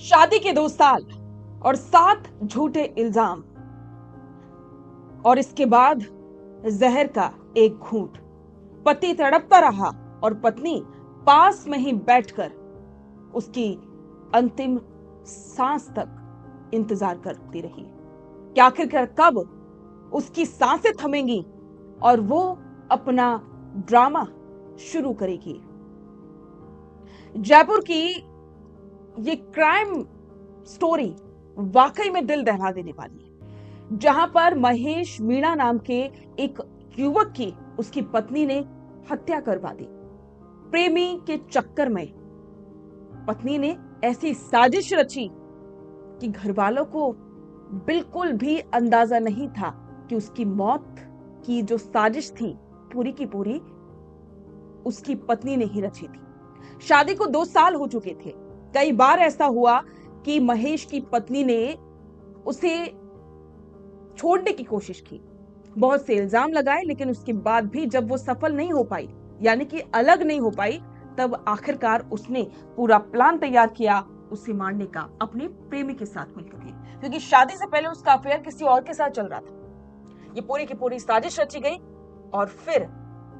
शादी के 2 साल और 7 झूठे इल्जाम और इसके बाद जहर का एक घूंट। पति तड़पता रहा और पत्नी पास में ही बैठकर उसकी अंतिम सांस तक इंतजार करती रही कि आखिरकार कब उसकी सांसें थमेंगी और वो अपना ड्रामा शुरू करेगी। जयपुर की ये क्राइम स्टोरी वाकई में दिल दहला देने वाली है, जहां पर महेश मीणा नाम के एक युवक की उसकी पत्नी ने हत्या करवा दी। प्रेमी के चक्कर में पत्नी ने ऐसी साजिश रची कि घर वालों को बिल्कुल भी अंदाजा नहीं था कि उसकी मौत की जो साजिश थी पूरी की पूरी उसकी पत्नी ने ही रची थी। शादी को 2 साल हो चुके थे। कई बार ऐसा हुआ कि महेश की पत्नी ने उसे छोड़ने की कोशिश की, बहुत से इल्जाम लगाए, लेकिन उसके बाद भी जब वो सफल नहीं हो पाई, यानी कि अलग नहीं हो पाई, तब आखिरकार उसने पूरा प्लान तैयार किया उसे मारने का अपने प्रेमी के साथ मिलकर के, क्योंकि शादी से पहले उसका अफेयर किसी और के साथ चल रहा था। ये पूरी की पूरी साजिश रची गई और फिर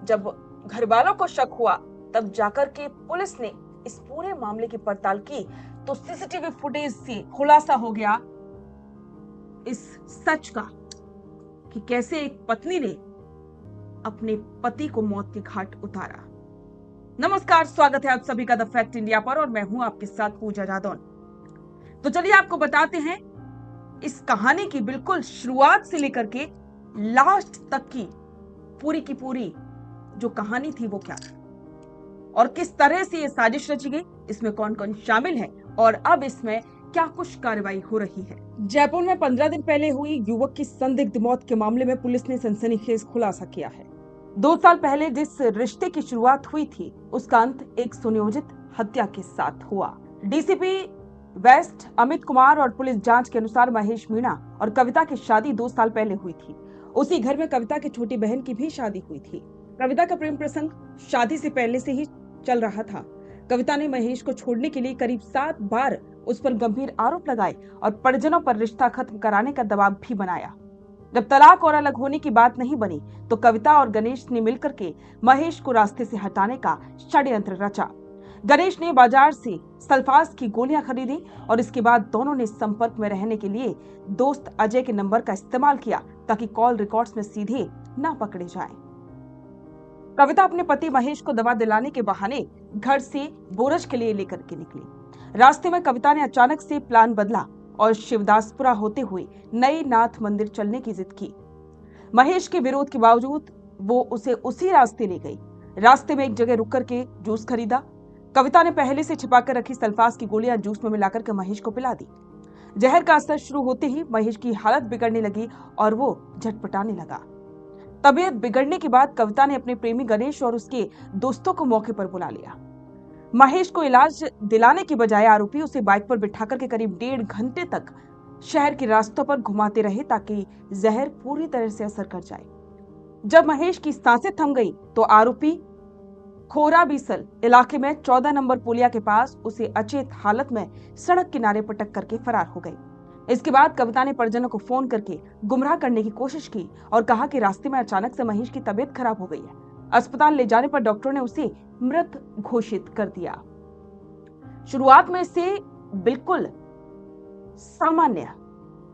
जब घर वालों को शक हुआ तब जाकर के पुलिस ने इस पूरे मामले की पड़ताल की तो सीसीटीवी फुटेज से खुलासा हो गया इस सच का कि कैसे एक पत्नी ने अपने पति को मौत के घाट उतारा। नमस्कार, स्वागत है आप सभी का द फैक्ट इंडिया पर और मैं हूं आपके साथ पूजा जादौन। तो चलिए आपको बताते हैं इस कहानी की बिल्कुल शुरुआत से लेकर के लास्ट तक की पूरी जो कहानी थी वो क्या थी और किस तरह से ये साजिश रची गई, इसमें कौन कौन शामिल है और अब इसमें क्या कुछ कार्रवाई हो रही है। जयपुर में 15 दिन पहले हुई युवक की संदिग्ध मौत के मामले में पुलिस ने सनसनीखेज खुलासा किया है। 2 साल पहले जिस रिश्ते की शुरुआत हुई थी उसका अंत एक सुनियोजित हत्या के साथ हुआ। डीसीपी वेस्ट अमित कुमार और पुलिस जांच के अनुसार महेश मीणा और कविता की शादी 2 साल पहले हुई थी। उसी घर में कविता की छोटी बहन की भी शादी हुई थी। कविता का प्रेम प्रसंग शादी से पहले से ही चल रहा था। कविता ने महेश को छोड़ने के लिए करीब 7 बार उस पर गंभीर आरोप लगाए और परिजनों पर रिश्ता खत्म कराने का दबाव भी बनाया। जब तलाक और अलग होने की बात नहीं बनी तो कविता और गणेश ने मिलकर के महेश को रास्ते से हटाने का षड्यंत्र रचा। गणेश ने बाजार से सल्फास की गोलियां खरीदी और इसके बाद दोनों ने संपर्क में रहने के लिए दोस्त अजय के नंबर का इस्तेमाल किया ताकि कॉल रिकॉर्ड्स में सीधे ना पकड़े जाएं। कविता अपने पति महेश को दवा दिलाने के बहाने घर से बोरज के लिए लेकर के निकली। रास्ते में कविता ने अचानक से प्लान बदला और शिवदासपुरा होते हुए नए नाथ मंदिर चलने की जिद की। महेश के विरोध के बावजूद वो उसे उसी रास्ते ले गई। रास्ते में एक जगह रुक करके जूस खरीदा। कविता ने पहले से छिपाकर रखी सल्फास की गोलियां जूस में मिलाकर के महेश को पिला दी। जहर का असर शुरू होते ही महेश की हालत बिगड़ने लगी और वो झटपटाने लगा। तबीयत बिगड़ने के बाद कविता ने अपने प्रेमी गणेश और उसके दोस्तों को मौके पर बुला लिया। महेश को इलाज दिलाने की बजाय आरोपी उसे बाइक पर बिठाकर के करीब 1.5 घंटे तक शहर के रास्तों पर घुमाते रहे ताकि जहर पूरी तरह से असर कर जाए। जब महेश की सांसें थम गई तो आरोपी खोरा बीसल इलाके में 14 नंबर पुलिया के पास उसे अचेत हालत में सड़क किनारे पटक करके फरार हो गई। इसके बाद कविता ने परिजनों को फोन करके गुमराह करने की कोशिश की और कहा कि रास्ते में अचानक से महेश की तबीयत खराब हो गई है। अस्पताल ले जाने पर डॉक्टरों ने उसे मृत घोषित कर दिया। शुरुआत में इसे बिल्कुल सामान्य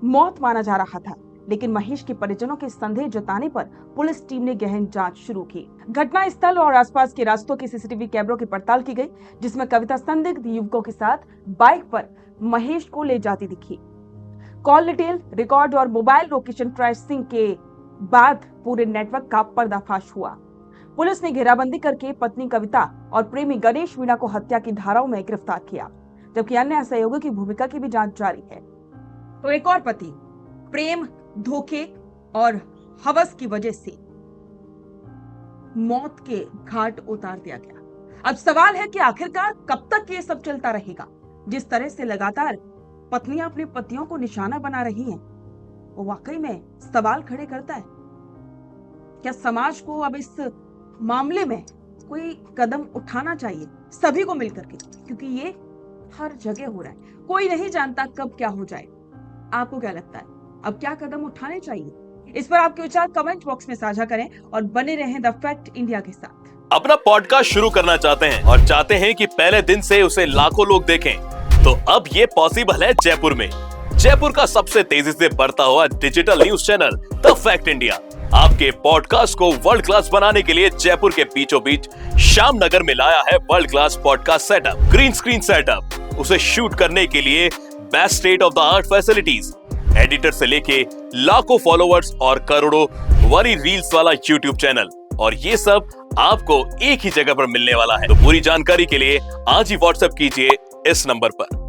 मौत माना जा रहा था, लेकिन महेश के परिजनों के संदेह जताने पर पुलिस टीम ने गहन जांच शुरू की। घटना स्थल और आसपास के रास्तों के सीसीटीवी कैमरों की पड़ताल की गई, जिसमें कविता संदिग्ध युवकों के साथ बाइक पर महेश को ले जाती दिखी। कॉल डिटेल रिकॉर्ड और मोबाइल लोकेशन ट्रेसिंग के बाद पूरे नेटवर्क का पर्दाफाश हुआ। पुलिस ने घेराबंदी करके पत्नी कविता और प्रेमी गणेश मीणा को हत्या की धाराओं में गिरफ्तार किया, जबकि अन्य सहयोगियों की भूमिका की भी जांच जारी है। तो एक और पति प्रेम, धोखे और हवस की वजह से मौत के घाट उतार दिया गया। अब सवाल है कि आखिरकार कब तक ये सब चलता रहेगा। जिस तरह से लगातार पत्नियां अपने पतियों को निशाना बना रही हैं, वो वाकई में सवाल खड़े करता है। क्या समाज को अब इस मामले में कोई कदम उठाना चाहिए सभी को मिलकर के, क्योंकि ये हर जगह हो रहा है, कोई नहीं जानता कब क्या हो जाए। आपको क्या लगता है, अब क्या कदम उठाने चाहिए? इस पर आपके विचार कमेंट बॉक्स में साझा करें और बने रहें द फैक्ट इंडिया के साथ। अपना पॉडकास्ट शुरू करना चाहते हैं और चाहते हैं कि पहले दिन से उसे लाखों लोग देखें, तो अब ये पॉसिबल है जयपुर में। जयपुर का सबसे तेजी से बढ़ता हुआ digital news channel the fact India आपके पॉडकास्ट को वर्ल्ड क्लास बनाने के लिए जयपुर के बीचों बीच श्याम नगर में लाया है world class podcast setup, green screen setup. उसे शूट करने के लिए best state of the art facilities, editor से लेके लाखों फॉलोवर्स और करोड़ों वरी रील्स वाला यूट्यूब चैनल, और ये सब आपको एक ही जगह पर मिलने वाला है। तो पूरी जानकारी के लिए आज ही व्हाट्सएप कीजिए इस नंबर पर।